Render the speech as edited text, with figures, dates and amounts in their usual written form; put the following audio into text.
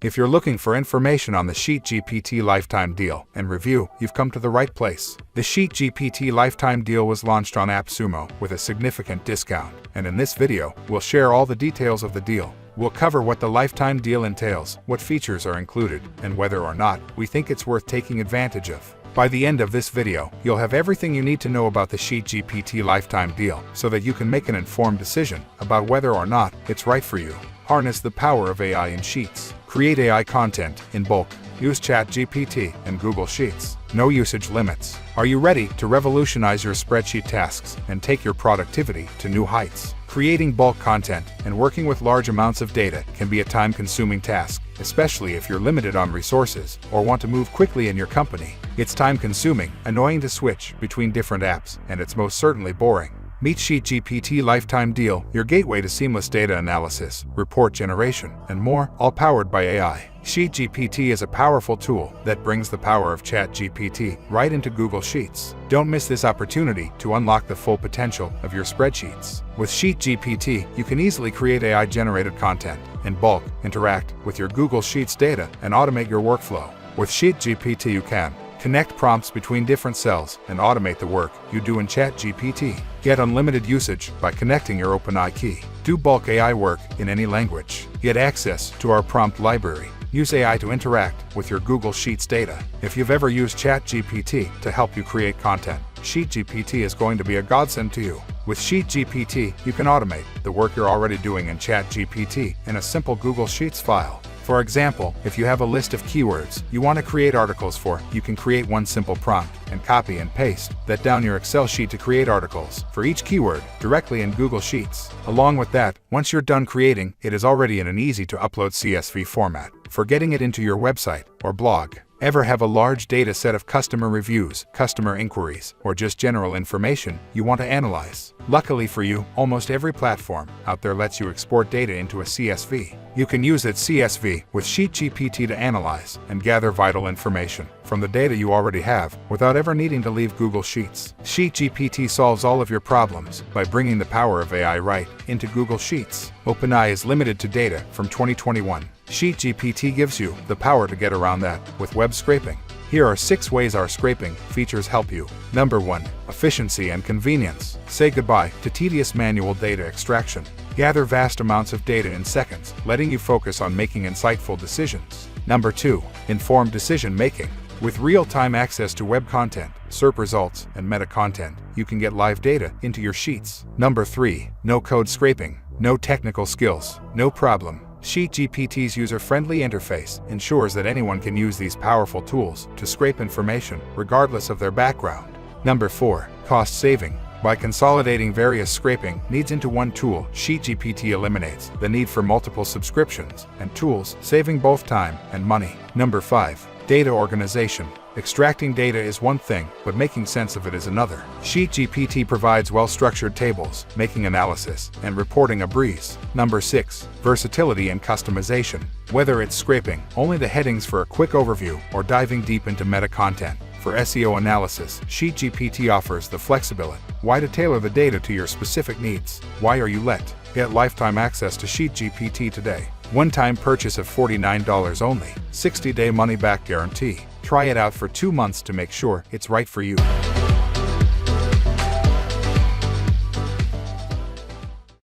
If you're looking for information on the SheetGPT Lifetime deal and review, you've come to the right place. The SheetGPT Lifetime deal was launched on appsumo with a significant discount, and in this video, we'll share all the details of the deal. We'll cover what the lifetime deal entails, what features are included, and whether or not we think it's worth taking advantage of. By the end of this video, you'll have everything you need to know about the SheetGPT Lifetime deal so that you can make an informed decision about whether or not it's right for you. Harness the power of AI in Sheets. Create AI content in bulk. Use ChatGPT and Google Sheets. No usage limits. Are you ready to revolutionize your spreadsheet tasks and take your productivity to new heights? Creating bulk content and working with large amounts of data can be a time-consuming task, especially if you're limited on resources or want to move quickly in your company. It's time-consuming, annoying to switch between different apps, and it's most certainly boring. Meet SheetGPT Lifetime Deal, your gateway to seamless data analysis, report generation, and more, all powered by AI. SheetGPT is a powerful tool that brings the power of ChatGPT right into Google Sheets. Don't miss this opportunity to unlock the full potential of your spreadsheets. With SheetGPT, you can easily create AI-generated content in bulk, interact with your Google Sheets data, and automate your workflow. With SheetGPT, you can connect prompts between different cells and automate the work you do in ChatGPT. Get unlimited usage by connecting your OpenAI key. Do bulk AI work in any language. Get access to our prompt library. Use AI to interact with your Google Sheets data. If you've ever used ChatGPT to help you create content, SheetGPT is going to be a godsend to you. With SheetGPT, you can automate the work you're already doing in ChatGPT in a simple Google Sheets file. For example, if you have a list of keywords you want to create articles for, you can create one simple prompt and copy and paste that down your Excel sheet to create articles for each keyword directly in Google Sheets. Along with that, once you're done creating, it is already in an easy-to-upload CSV format for getting it into your website or blog. Ever have a large data set of customer reviews, customer inquiries, or just general information you want to analyze? Luckily for you, almost every platform out there lets you export data into a CSV. You can use that CSV with SheetGPT to analyze and gather vital information from the data you already have without ever needing to leave Google Sheets. SheetGPT solves all of your problems by bringing the power of AI right into Google Sheets. OpenAI is limited to data from 2021. SheetGPT gives you the power to get around that with web scraping. Here are 6 ways our scraping features help you. Number 1. Efficiency and convenience. Say goodbye to tedious manual data extraction. Gather vast amounts of data in seconds, letting you focus on making insightful decisions. Number 2. Informed decision making. With real-time access to web content, SERP results, and meta content, you can get live data into your sheets. Number 3. No code scraping. No technical skills. No problem. SheetGPT's user-friendly interface ensures that anyone can use these powerful tools to scrape information, regardless of their background. Number 4. Cost saving. By consolidating various scraping needs into one tool, SheetGPT eliminates the need for multiple subscriptions and tools, saving both time and money. Number 5. Data organization. Extracting data is one thing, but making sense of it is another. SheetGPT provides well-structured tables, making analysis and reporting a breeze. Number 6. Versatility and customization. Whether it's scraping only the headings for a quick overview or diving deep into meta content for SEO analysis, SheetGPT offers the flexibility. Why to tailor the data to your specific needs? Why are you let? Get lifetime access to SheetGPT today. One-time purchase of $49 only. 60-day money-back guarantee. Try it out for 2 months to make sure it's right for you.